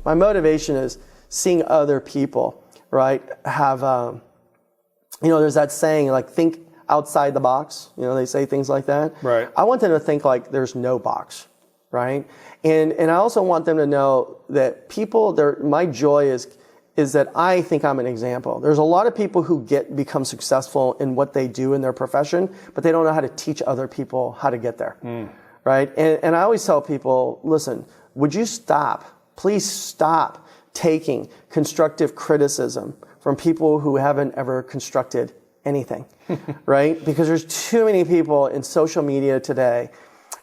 My motivation is seeing other people, right, have, there's that saying, like, think outside the box. They say things like that. Right. I want them to think like there's no box, right? And I also want them to know that my joy is that I think I'm an example. There's a lot of people who become successful in what they do in their profession, but they don't know how to teach other people how to get there, right? And I always tell people, listen, would you please stop taking constructive criticism from people who haven't ever constructed anything, right? Because there's too many people in social media today.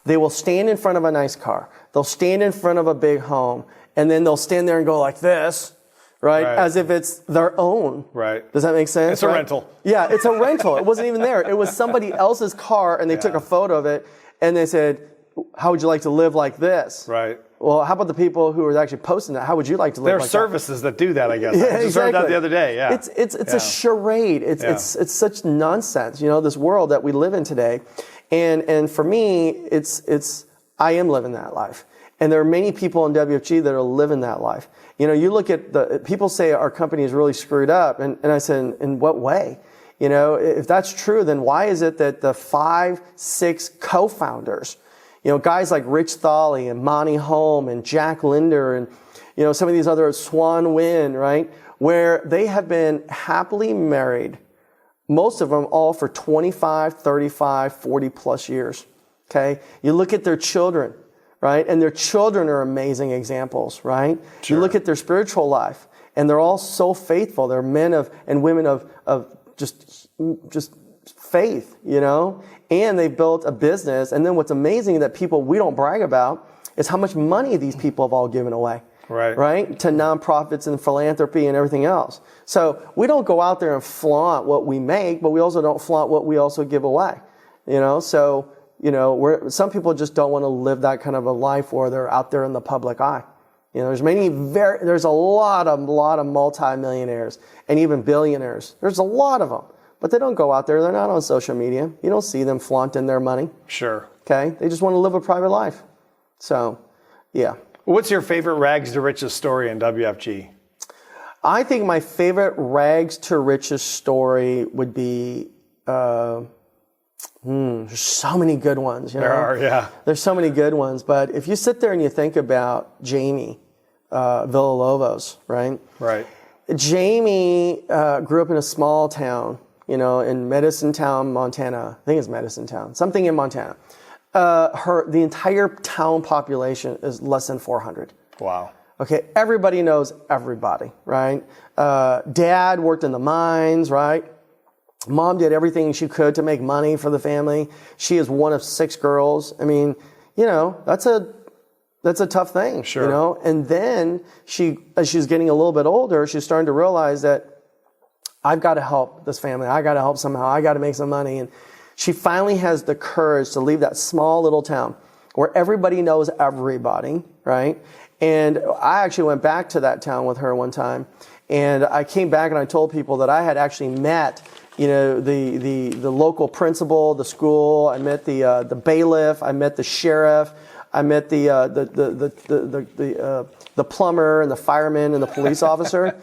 They will stand in front of a nice car. They'll stand in front of a big home, and then they'll stand there and go like this, right? As if it's their own. Right. Does that make sense? It's a rental. Yeah, it's a rental. It wasn't even there. It was somebody else's car, and they took a photo of it, and they said, how would you like to live like this? Right. Well, how about the people who are actually posting that? How would you like to live there like that? There are services that do that, I guess. Yeah, I just heard that the other day, yeah. It's a charade. It's such nonsense, this world that we live in today. And for me, I am living that life. And there are many people in WFG that are living that life. You look at people say our company is really screwed up. And I said, in what way? If that's true, then why is it that the 5, 6 co-founders, guys like Rich Thawley and Monty Holm and Jack Linder and, some of these other Swan Wynn, right? Where they have been happily married, most of them all for 25, 35, 40 plus years. Okay. You look at their children, right? And their children are amazing examples, right? Sure. You look at their spiritual life and they're all so faithful. They're men and women of just faith, and they built a business. And then what's amazing that we don't brag about is how much money these people have all given away. Right? To nonprofits and philanthropy and everything else. So we don't go out there and flaunt what we make, but we also don't flaunt what we also give away. So, some people just don't want to live that kind of a life where they're out there in the public eye. There's a lot of multimillionaires and even billionaires. There's a lot of them, but they don't go out there. They're not on social media. You don't see them flaunting their money. Sure. Okay. They just want to live a private life. So, yeah. What's your favorite rags to riches story in WFG? I think my favorite rags to riches story would be, there's so many good ones. There are, yeah. There's so many good ones. But if you sit there and you think about Jamie Villalobos, right? Right. Jamie grew up in a small town, in Medicine Town, Montana. I think it's Medicine Town, something in Montana. The entire town population is less than 400. Wow. Okay, everybody knows everybody, right? Dad worked in the mines, right? Mom did everything she could to make money for the family. She is one of 6 girls. I mean, that's a tough thing, sure. And then as she's getting a little bit older, she's starting to realize that I've got to help this family. I got to help somehow. I got to make some money. And she finally has the courage to leave that small little town where everybody knows everybody, right? And I actually went back to that town with her one time, and I came back and I told people that I had actually met, the local principal, the school. I met the bailiff. I met the sheriff. I met the plumber and the fireman and the police officer.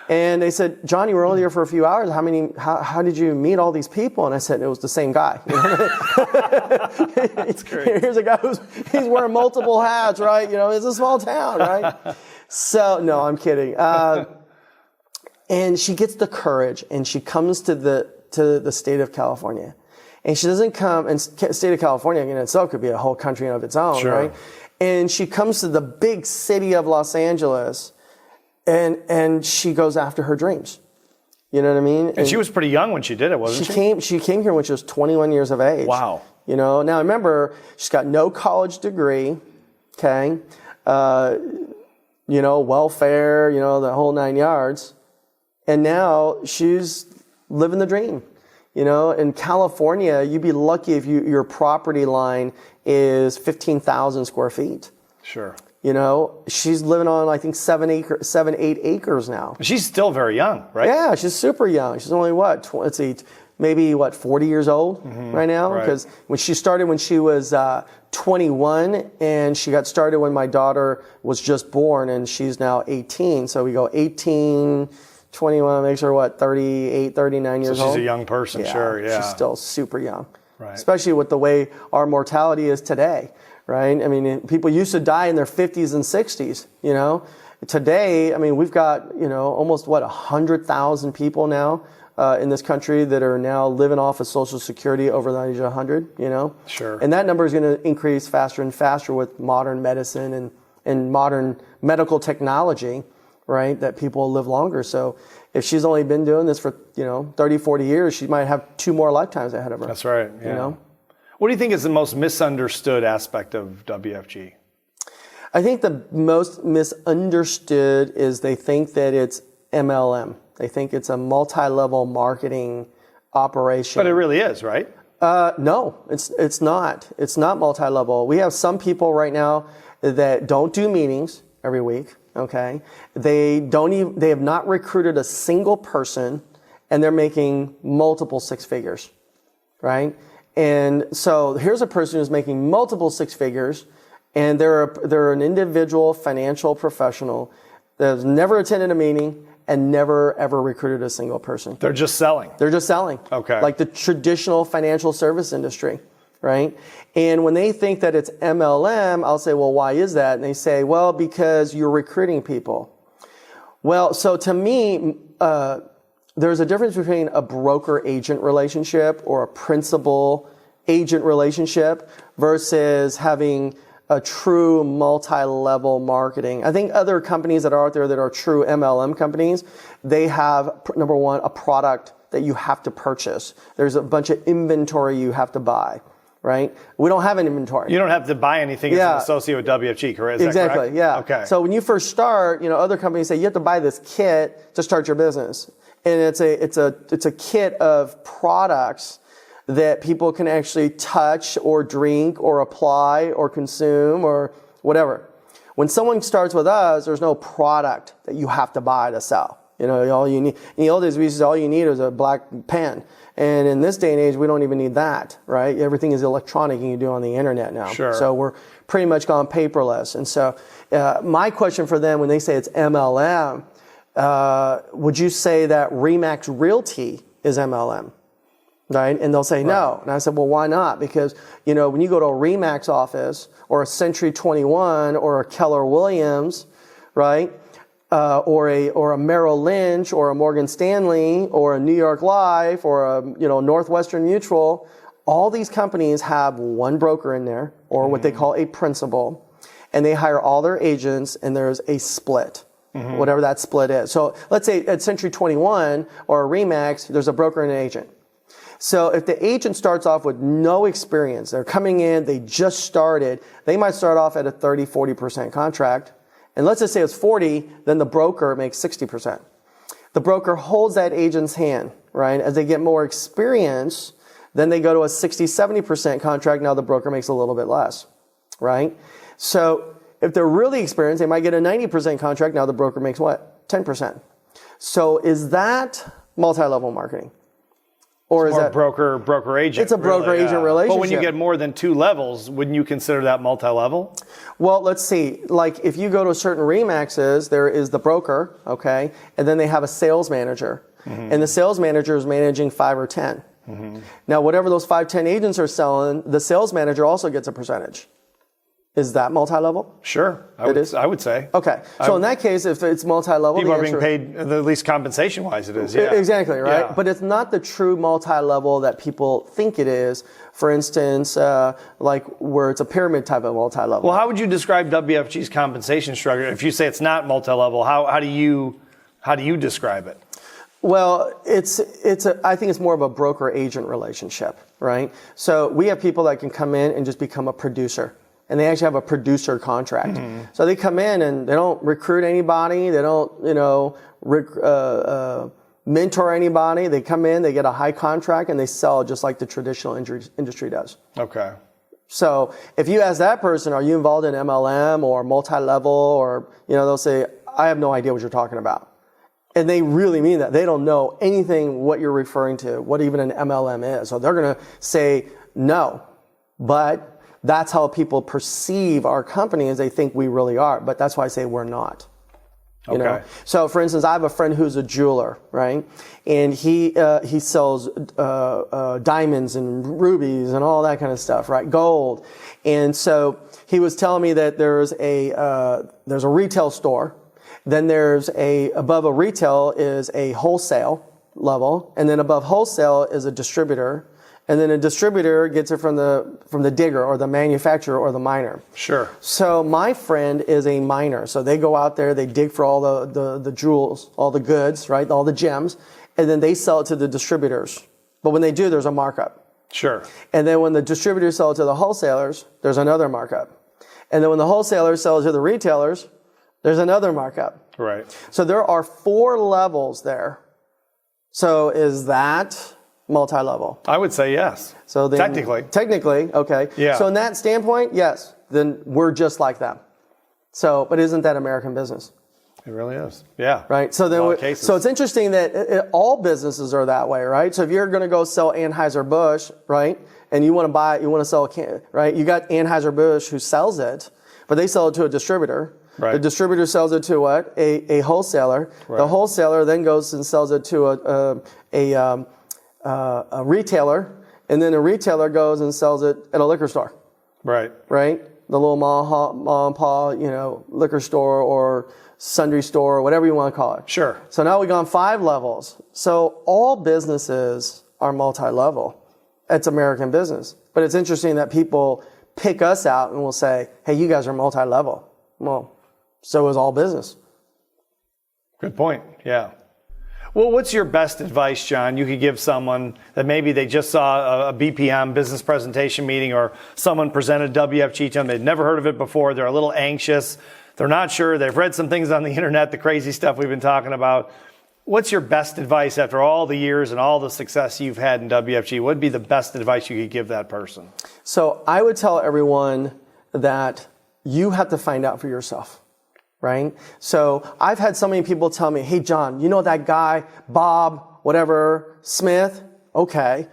And they said, John, you were only here for a few hours. How did you meet all these people? And I said, it was the same guy. That's great. Here's a guy he's wearing multiple hats, right? It's a small town, right? So, no, I'm kidding. And she gets the courage and she comes to the state of California. And she doesn't come, and state of California in itself could be a whole country of its own, sure. Right? And she comes to the big city of Los Angeles. And she goes after her dreams. You know what I mean? And she was pretty young when she did it, wasn't she? She came here when she was 21 years of age. Wow. Now remember, she's got no college degree, okay? Welfare, the whole 9 yards. And now she's living the dream. In California, you'd be lucky if your property line is 15,000 square feet. Sure. She's living on, I think, 7, 8 acres now. She's still very young, right? Yeah, she's super young. She's only, maybe 40 years old right now, because when she started when she was 21, and she got started when my daughter was just born, and she's now 18. So we go 18, 21, makes her 38, 39 years old. So she's a young person, sure, yeah. She's still super young, right. Especially with the way our mortality is today, right? I mean, people used to die in their 50s and 60s, you know. Today, I mean, we've got, almost 100,000 people now in this country that are now living off of Social Security over the age of 100, Sure. And that number is going to increase faster and faster with modern medicine and modern medical technology, right, that people live longer. So if she's only been doing this for, 30, 40 years, she might have 2 more lifetimes ahead of her. That's right, yeah. What do you think is the most misunderstood aspect of WFG? I think the most misunderstood is they think that it's MLM. They think it's a multi-level marketing operation. But it really is, right? No, it's not. It's not multi-level. We have some people right now that don't do meetings every week. Okay, they have not recruited a single person, and they're making multiple 6 figures, right? And so here's a person who's making multiple 6 figures. And they're an individual financial professional that has never attended a meeting and never, ever recruited a single person. They're just selling. They're just selling. Okay. Like the traditional financial service industry, right? And when they think that it's MLM, I'll say, well, why is that? And they say, well, because you're recruiting people. Well, so to me, there's a difference between a broker-agent relationship or a principal-agent relationship versus having a true multi-level marketing. I think other companies that are out there that are true MLM companies, they have, number one, a product that you have to purchase. There's a bunch of inventory you have to buy, right? We don't have an inventory. You don't have to buy anything as an associate with WFG, correct? Is that correct? Yeah. Okay. So when you first start, other companies say you have to buy this kit to start your business. And it's a kit of products that people can actually touch or drink or apply or consume or whatever. When someone starts with us, there's no product that you have to buy to sell. All you need, in the old days, we used to say all you need is a black pen. And in this day and age, we don't even need that, right? Everything is electronic and you do it on the internet now. Sure. So we're pretty much gone paperless. And so my question for them when they say it's MLM, would you say that RE/MAX Realty is MLM? Right? And they'll say no. And I said, well, why not? Because, when you go to a RE/MAX office or a Century 21 or a Keller Williams, right? Or a Merrill Lynch or a Morgan Stanley or a New York Life or a, Northwestern Mutual, all these companies have one broker in there or what they call a principal, and they hire all their agents and there's a split. Whatever that split is. So let's say at Century 21 or a RE/MAX, there's a broker and an agent. So if the agent starts off with no experience, they're coming in, they just started, they might start off at a 30, 40% contract. And let's just say it's 40, then the broker makes 60%. The broker holds that agent's hand, right? As they get more experience, then they go to a 60, 70% contract. Now the broker makes a little bit less, right? So if they're really experienced, they might get a 90% contract. Now the broker makes what? 10%. So is that multi-level marketing? Or is that broker agent? It's a broker agent relationship. But when you get more than 2 levels, wouldn't you consider that multi-level? Well, let's see. Like if you go to certain RE/MAXs, there is the broker, okay, and then they have a sales manager, and the sales manager is managing 5 or 10. Now, whatever those 5, 10 agents are selling, the sales manager also gets a percentage. Is that multi-level? Sure, I would say. Okay, so in that case, if it's multi-level, people are being paid, at least compensation-wise, it is. Yeah, exactly right. Yeah. But it's not the true multi-level that people think it is. For instance, like where it's a pyramid type of multi-level. Well, how would you describe WFG's compensation structure? If you say it's not multi-level, how do you describe it? Well, I think it's more of a broker-agent relationship, right? So we have people that can come in and just become a producer. And they actually have a producer contract. So they come in and they don't recruit anybody. They don't, mentor anybody. They come in, they get a high contract, and they sell just like the traditional industry does. Okay. So if you ask that person, are you involved in MLM or multi-level or, they'll say, I have no idea what you're talking about. And they really mean that. They don't know anything what you're referring to, what even an MLM is. So they're going to say no. But that's how people perceive our company, is they think we really are. But that's why I say we're not. You know? So, for instance, I have a friend who's a jeweler, right? And he sells diamonds and rubies and all that kind of stuff, right? Gold. And so he was telling me that there's a retail store. Then above a retail is a wholesale level, and then above wholesale is a distributor, and then a distributor gets it from the digger or the manufacturer or the miner. Sure. So my friend is a miner. So they go out there, they dig for all the jewels, all the goods, right, all the gems, and then they sell it to the distributors. But when they do, there's a markup. Sure. And then when the distributors sell it to the wholesalers, there's another markup. And then when the wholesalers sell it to the retailers, there's another markup. Right. So there are 4 levels there. So is that multi-level? I would say yes. So then, technically, okay. Yeah. So in that standpoint, yes, then we're just like them. So, but isn't that American business? It really is. Yeah. Right. So then, so it's interesting that all businesses are that way, right? So if you're going to go sell Anheuser-Busch, right, and you want to sell a can, right? You got Anheuser-Busch who sells it, but they sell it to a distributor. Right. The distributor sells it to what? A wholesaler. Right. The wholesaler then goes and sells it to a retailer, and then a retailer goes and sells it at a liquor store. Right. Right? The little mom and pa, liquor store or sundry store or whatever you want to call it. Sure. So now we've gone 5 levels. So all businesses are multi-level. It's American business. But it's interesting that people pick us out and will say, hey, you guys are multi-level. Well, so is all business. Good point. Yeah. Well, what's your best advice, John, you could give someone that maybe they just saw a BPM, business presentation meeting, or someone presented WFG to them, they'd never heard of it before, they're a little anxious, they're not sure, they've read some things on the internet, the crazy stuff we've been talking about. What's your best advice after all the years and all the success you've had in WFG? What would be the best advice you could give that person? So I would tell everyone that you have to find out for yourself. Right? So I've had so many people tell me, hey, John, you know that guy, Bob, whatever, Smith? Okay.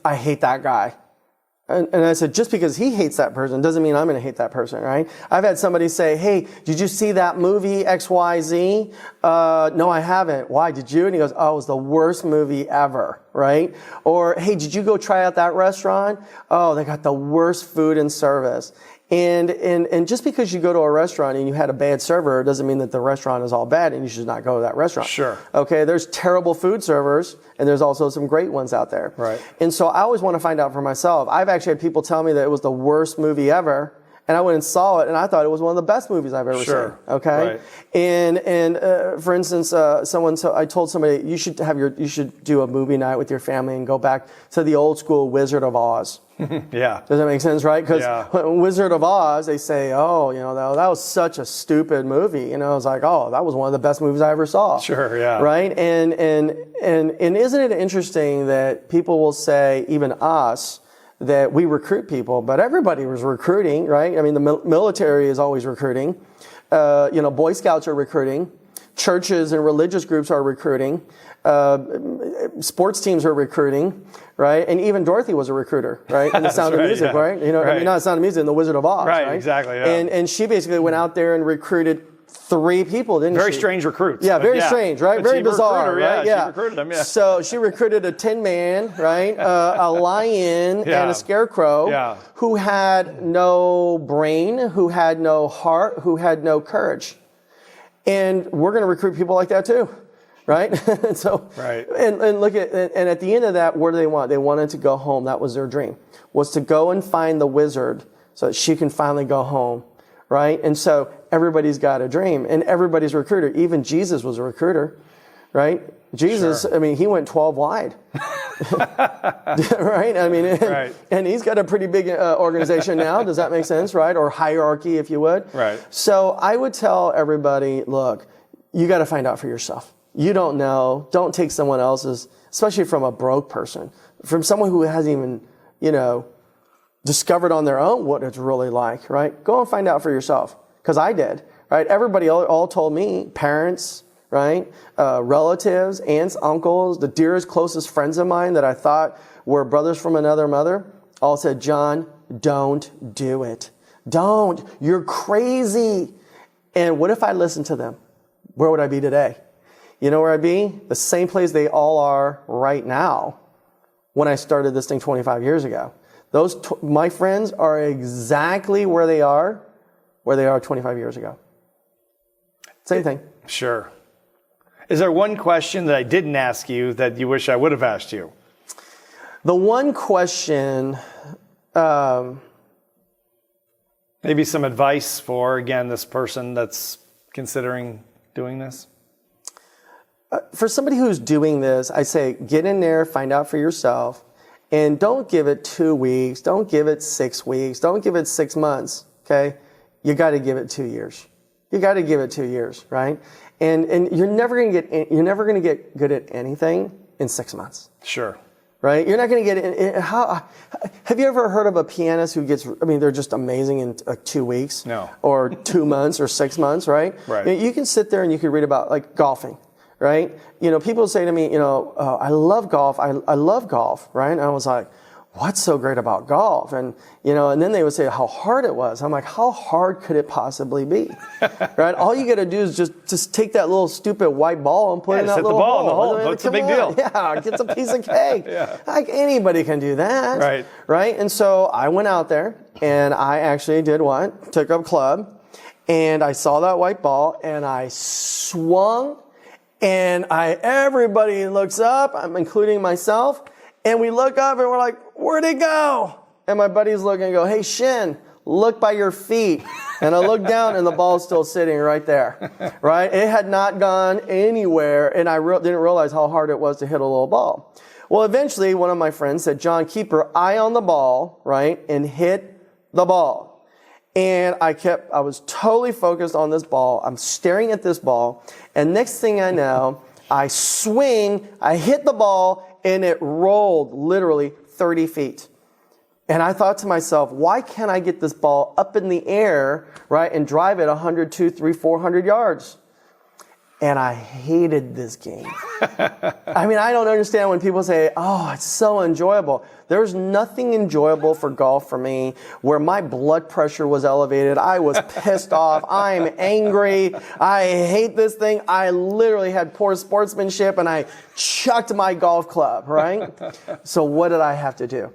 I hate that guy. And I said, just because he hates that person doesn't mean I'm going to hate that person, right? I've had somebody say, hey, did you see that movie XYZ? No, I haven't. Why, did you? And he goes, oh, it was the worst movie ever, right? Or, hey, did you go try out that restaurant? Oh, they got the worst food and service. And just because you go to a restaurant and you had a bad server doesn't mean that the restaurant is all bad and you should not go to that restaurant. Sure. Okay, there's terrible food servers and there's also some great ones out there. Right. And so I always want to find out for myself. I've actually had people tell me that it was the worst movie ever, and I went and saw it and I thought it was one of the best movies I've ever seen. Okay. Right. And for instance, I told somebody you should do a movie night with your family and go back to the old school Wizard of Oz. Yeah. Does that make sense, right? Because Wizard of Oz, they say, oh, that was such a stupid movie. It's like, oh, that was one of the best movies I ever saw. Sure, yeah. Right? And isn't it interesting that people will say, even us, that we recruit people, but everybody was recruiting, right? I mean, the military is always recruiting. Boy Scouts are recruiting. Churches and religious groups are recruiting. Sports teams are recruiting, right? And even Dorothy was a recruiter, right? In The Sound of Music, right? I mean, not The Sound of Music, in The Wizard of Oz, right? Exactly, yeah. And she basically went out there and recruited 3 people, didn't she? Very strange recruits. Yeah, very strange, right? Very bizarre, right? Yeah, she recruited them, yeah. So she recruited a Tin Man, right? A lion and a scarecrow who had no brain, who had no heart, who had no courage. And we're going to recruit people like that too. Right? And look at the end of that, what do they want? They wanted to go home. That was their dream, was to go and find the wizard so that she can finally go home. Right? And so everybody's got a dream and everybody's a recruiter. Even Jesus was a recruiter. Right? Jesus, I mean, he went 12 wide. Right? I mean, and he's got a pretty big organization now. Does that make sense? Right? Or hierarchy, if you would. Right. So I would tell everybody, look, you got to find out for yourself. You don't know. Don't take someone else's, especially from a broke person, from someone who hasn't even, discovered on their own what it's really like, right? Go and find out for yourself. Because I did, right? Everybody all told me, parents, right? Relatives, aunts, uncles, the dearest, closest friends of mine that I thought were brothers from another mother, all said, John, don't do it. Don't. You're crazy. And what if I listened to them? Where would I be today? You know where I'd be? The same place they all are right now when I started this thing 25 years ago. My friends are exactly where they are 25 years ago. Same thing. Sure. Is there one question that I didn't ask you that you wish I would have asked you? The one question, maybe some advice for, again, this person that's considering doing this? For somebody who's doing this, I say get in there, find out for yourself, and don't give it 2 weeks, don't give it 6 weeks, don't give it 6 months, okay? You got to give it 2 years. You got to give it 2 years, right? And you're never going to get good at anything in 6 months. Sure. Right? You're not going to get it. Have you ever heard of a pianist who they're just amazing in 2 weeks? No. Or 2 months or 6 months, right? Right. You can sit there and you can read about like golfing, right? People say to me, I love golf. I love golf, right? And I was like, what's so great about golf? And, and then they would say how hard it was. I'm like, how hard could it possibly be? Right? All you got to do is just take that little stupid white ball and put it in that little hole. Hit the ball in the hole. What's the big deal? Yeah, it's a piece of cake. Yeah. Like anybody can do that. Right. Right? And so I went out there and I actually did what? Took up a club and I saw that white ball and I swung and everybody looks up, I'm including myself, and we look up and we're like, where'd it go? And my buddies look and go, hey, Shin, look by your feet. And I look down and the ball's still sitting right there, right? It had not gone anywhere. And I didn't realize how hard it was to hit a little ball. Well, eventually one of my friends said, John, keep your eye on the ball, right? And hit the ball. And I was totally focused on this ball. I'm staring at this ball. And next thing I know, I swing, I hit the ball, and it rolled literally 30 feet. And I thought to myself, why can't I get this ball up in the air, right, and drive it 100, 200, 300, 400 yards? And I hated this game. I mean, I don't understand when people say, oh, it's so enjoyable. There's nothing enjoyable for golf for me where my blood pressure was elevated. I was pissed off. I'm angry. I hate this thing. I literally had poor sportsmanship and I chucked my golf club, right? So what did I have to do?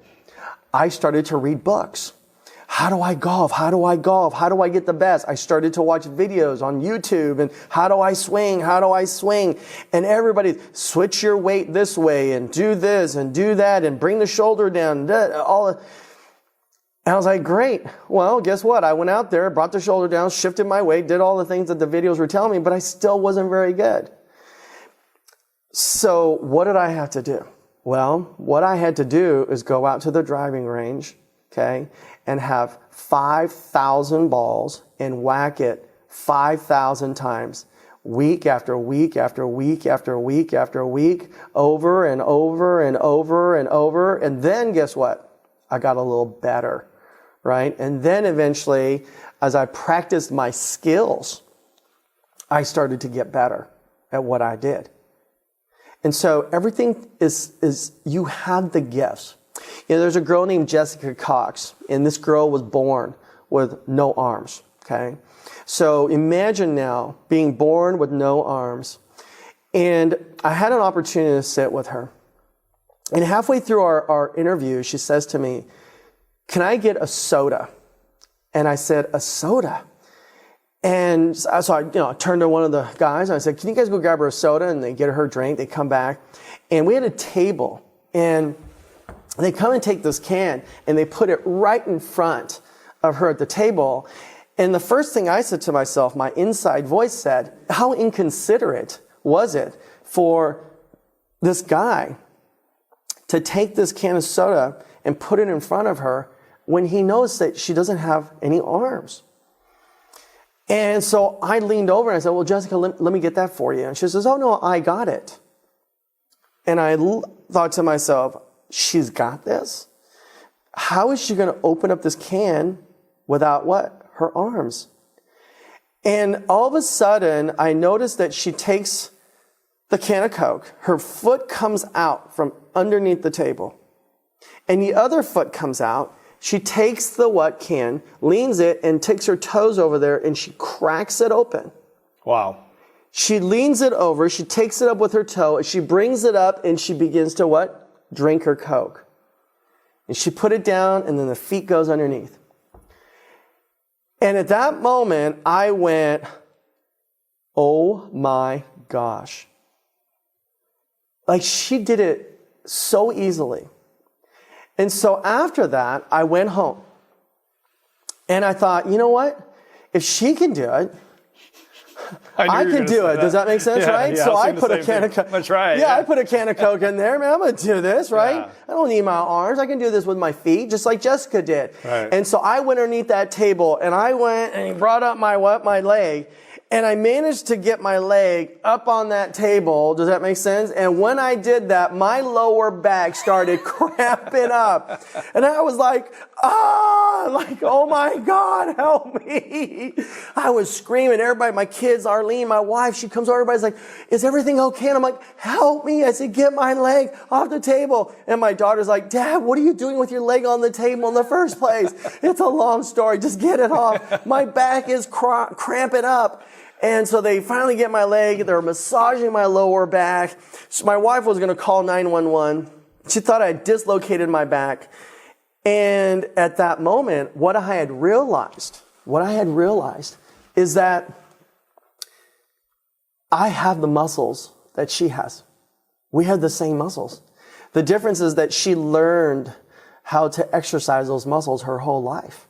I started to read books. How do I golf? How do I golf? How do I get the best? I started to watch videos on YouTube and how do I swing? How do I swing? And everybody, switch your weight this way and do this and do that and bring the shoulder down. And I was like, great. Well, guess what? I went out there, brought the shoulder down, shifted my weight, did all the things that the videos were telling me, but I still wasn't very good. So what did I have to do? Well, what I had to do is go out to the driving range, okay, and have 5,000 balls and whack it 5,000 times, week after week after week after week after week, over and over and over and over. And then guess what? I got a little better, right? And then eventually, as I practiced my skills, I started to get better at what I did. And so everything is you have the gifts. There's a girl named Jessica Cox, and this girl was born with no arms, okay? So imagine now being born with no arms. And I had an opportunity to sit with her. And halfway through our interview, she says to me, can I get a soda? And I said, a soda? And so I turned to one of the guys and I said, can you guys go grab her a soda? And they get her a drink, they come back. And we had a table, and they come and take this can and they put it right in front of her at the table. And the first thing I said to myself, my inside voice said, how inconsiderate was it for this guy to take this can of soda and put it in front of her when he knows that she doesn't have any arms? And so I leaned over and I said, well, Jessica, let me get that for you. And she says, oh, no, I got it. And I thought to myself, she's got this? How is she going to open up this can without what? Her arms. And all of a sudden, I noticed that she takes the can of Coke. Her foot comes out from underneath the table. And the other foot comes out. She takes the can, leans it, and takes her toes over there, and she cracks it open. Wow. She leans it over. She takes it up with her toe. She brings it up, and she begins to drink her Coke. And she put it down, and then the feet goes underneath. And at that moment, I went, oh my gosh. Like, she did it so easily. And so after that, I went home. And I thought, you know what? If she can do it, I can do it. Does that make sense, right? Yeah, so I put a can of Coke. That's right. Yeah, I put a can of Coke in there. Man, I'm going to do this, right? Yeah. I don't need my arms. I can do this with my feet, just like Jessica did. Right. And so I went underneath that table, and I went and brought up my leg, and I managed to get my leg up on that table. Does that make sense? And when I did that, my lower back started cramping up. And I was like, oh my God, help me. I was screaming. Everybody, my kids, Arlene, my wife, she comes over. Everybody's like, is everything okay? And I'm like, help me. I said, get my leg off the table. And my daughter's like, Dad, what are you doing with your leg on the table in the first place? It's a long story. Just get it off. My back is cramping up. And so they finally get my leg. They're massaging my lower back. So my wife was going to call 911. She thought I had dislocated my back. And at that moment, what I had realized is that I have the muscles that she has. We have the same muscles. The difference is that she learned how to exercise those muscles her whole life.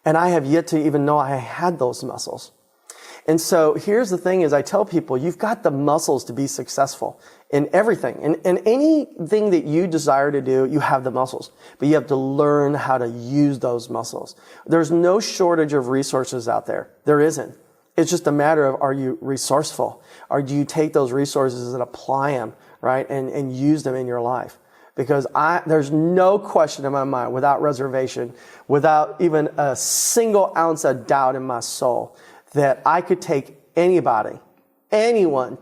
And I have yet to even know I had those muscles. And so here's the thing is I tell people, you've got the muscles to be successful in everything. In anything that you desire to do, you have the muscles. But you have to learn how to use those muscles. There's no shortage of resources out there. There isn't. It's just a matter of, are you resourceful? Or do you take those resources and apply them, right? And use them in your life? Because there's no question in my mind, without reservation, without even a single ounce of doubt in my soul, that I could take anyone,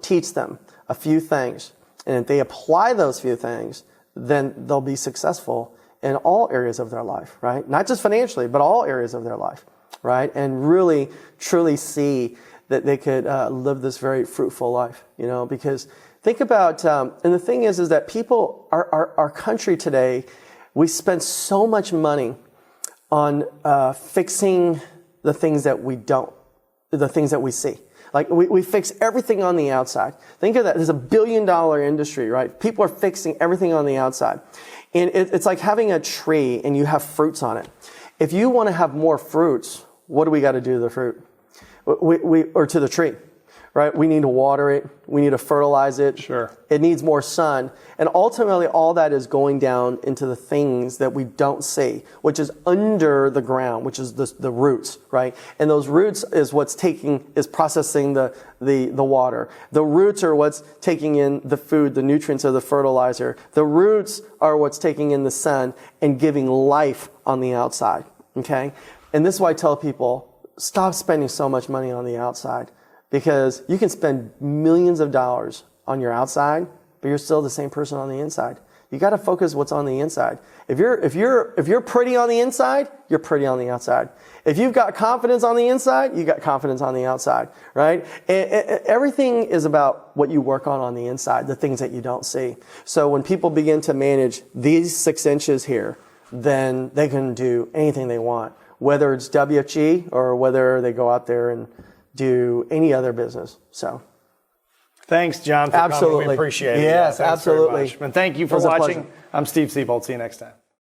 teach them a few things. And if they apply those few things, then they'll be successful in all areas of their life, right? Not just financially, but all areas of their life, right? And really, truly see that they could live this very fruitful life, because think about, and the thing is that people, our country today, we spend so much money on fixing the things that we don't. The things that we see. Like we fix everything on the outside. Think of that. There's $1 billion industry, right? People are fixing everything on the outside. And it's like having a tree and you have fruits on it. If you want to have more fruits, what do we got to do to the fruit? Or to the tree, right? We need to water it. We need to fertilize it. Sure. It needs more sun. And ultimately, all that is going down into the things that we don't see, which is under the ground, which is the roots, right? And those roots is is processing the water. The roots are what's taking in the food, the nutrients of the fertilizer. The roots are what's taking in the sun and giving life on the outside, okay? And this is why I tell people, stop spending so much money on the outside. Because you can spend millions of dollars on your outside, but you're still the same person on the inside. You got to focus what's on the inside. If you're pretty on the inside, you're pretty on the outside. If you've got confidence on the inside, you got confidence on the outside, right? And everything is about what you work on the inside, the things that you don't see. So when people begin to manage these 6 inches here, then they can do anything they want, whether it's WFG or whether they go out there and do any other business. So thanks, John, for coming. We appreciate it. Yes, absolutely. absolutely. And thank you for watching. I'm Steve Siebold. See you next time.